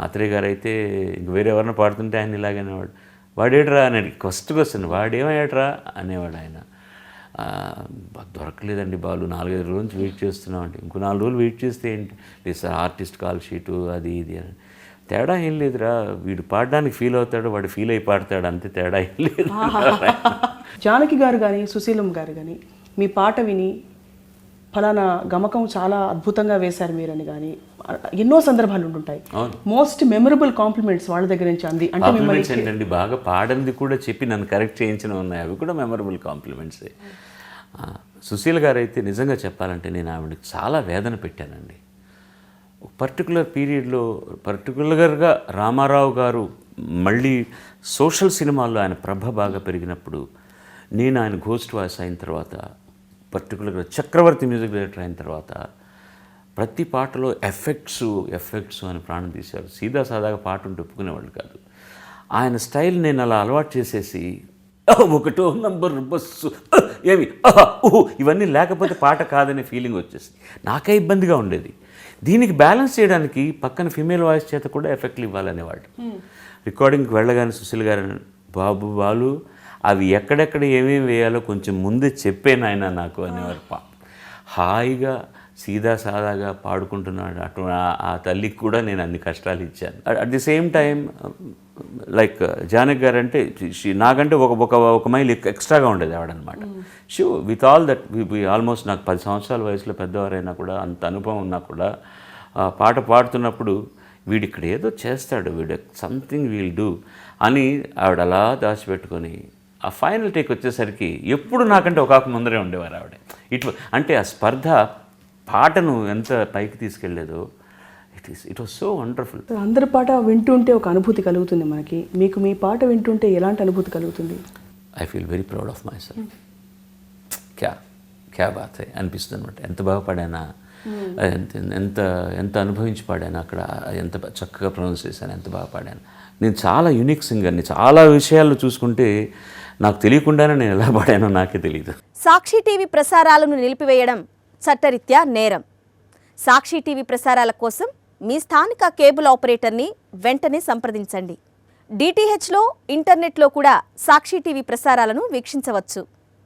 ఆత్రేయ గారు అయితే ఇంక వేరే ఎవరైనా పాడుతుంటే ఆయన ఇలాగనేవాడు, వాడేట్రా అని ఫస్ట్ క్వశ్చన్, వాడేమయ్యాట్రా అనేవాడు ఆయన. దొరకలేదండి బాలు, 4-5 రోజుల నుంచి వెయిట్ చేస్తున్నామండి. ఇంకో 4 రోజులు వెయిట్ చేస్తే ఏంటి, లేదు సార్ ఆర్టిస్ట్ కాల్ షీటు అది ఇది అని. తేడా ఏం లేదురా, వీడు పాడడానికి ఫీల్ అవుతాడు, వాడు ఫీల్ అయి పాడతాడు, అంతే, తేడా ఏం లేదు. జానకి గారు కానీ సుశీలమ్మ గారు కానీ మీ పాట విని ఫలానా గమకం చాలా అద్భుతంగా వేశారు మీరని కానీ ఎన్నో సందర్భాలు ఉంటుంటాయి. మోస్ట్ మెమరబుల్ కాంప్లిమెంట్స్ వాళ్ళ దగ్గర నుంచి అంది అంటే మిమ్మల్ని ఏంటండి, బాగా పాడింది కూడా చెప్పి నన్ను కరెక్ట్ చేయించిన ఉన్నాయి, అవి కూడా మెమరబుల్ కాంప్లిమెంట్సే. సుశీల్ గారు అయితే నిజంగా చెప్పాలంటే నేను ఆవిడకి చాలా వేదన పెట్టానండి. ఒక పర్టికులర్ పీరియడ్లో పర్టికులర్గా రామారావు గారు మళ్ళీ సోషల్ సినిమాల్లో ఆయన ప్రభ బాగా పెరిగినప్పుడు, నేను ఆయన ఘోస్ట్ వాయిస్ అయిన తర్వాత, పర్టికులర్గా చక్రవర్తి మ్యూజిక్ డైరెక్టర్ అయిన తర్వాత, ప్రతి పాటలో ఎఫెక్ట్స్ అని ప్రాణం తీశారు. సీదా సాదాగా పాట ఉంటే ఒప్పుకునేవాళ్ళు కాదు. ఆయన స్టైల్ నేను అలా అలవాటు చేసేసి, ఒకటో నంబర్ బస్సు ఏమి ఇవన్నీ లేకపోతే పాట కాదనే ఫీలింగ్ వచ్చేసింది. నాకే ఇబ్బందిగా ఉండేది. దీనికి బ్యాలెన్స్ చేయడానికి పక్కన ఫీమేల్ వాయిస్ చేత కూడా ఎఫెక్ట్లు ఇవ్వాలనేవాళ్ళు. రికార్డింగ్కి వెళ్ళగానే సుశీల్ గారు, బాలు అవి ఎక్కడెక్కడ ఏమేమి వేయాలో కొంచెం ముందే చెప్పాను ఆయన నాకు అనేవారు. హాయిగా సీదా సాదాగా పాడుకుంటున్నాడు. అటు ఆ తల్లికి కూడా నేను అన్ని కష్టాలు ఇచ్చాను. At the same time like Janaki garu అంటే నాకంటే ఒక మైల్ ఎక్స్ట్రాగా ఉండేది ఆవిడనమాట. So with all that almost నాకు 10 సంవత్సరాల వయసులో పెద్దవారైనా కూడా, అంత అనుభవం ఉన్నా కూడా, పాట పాడుతున్నప్పుడు వీడు ఇక్కడ ఏదో చేస్తాడు, వీడు సంథింగ్ వీల్ డూ అని ఆవిడ అలా దాచిపెట్టుకొని ఆ ఫైనల్ టేక్ వచ్చేసరికి ఎప్పుడు నాకంటే ఒక ముందరే ఉండేవారు ఆవిడ. అంటే ఆ స్పర్ధ పాటను ఎంత పైకి తీసుకెళ్లేదో, ఇట్ వాస్ సో వండర్ఫుల్. అందరి పాట వింటుంటే ఒక అనుభూతి కలుగుతుంది మనకి. మీకు మీ పాట వింటుంటే ఎలాంటి అనుభూతి కలుగుతుంది? I feel very proud of my self. క్యా బాత్ హై అనిపిస్తుంది అనమాట. ఎంత బాగా పాడానా, ఎంత అనుభవించి పాడాను అక్కడ, ఎంత చక్కగా ప్రొనౌన్స్ చేశాను, ఎంత బాగా పాడాను. నేను చాలా యూనిక్ సింగర్ని. చాలా విషయాలు చూసుకుంటే నాకు తెలియకుండానే నేను ఎలా పాడానో నాకే తెలియదు. సాక్షి టీవీ ప్రసారాలను నిలిపివేయడం చట్టరీత్యా నేరం. సాక్షి టీవీ ప్రసారాల కోసం మీ స్థానిక కేబుల్ ఆపరేటర్ని వెంటనే సంప్రదించండి. డిటిహెచ్లో, ఇంటర్నెట్లో కూడా సాక్షి టీవీ ప్రసారాలను వీక్షించవచ్చు.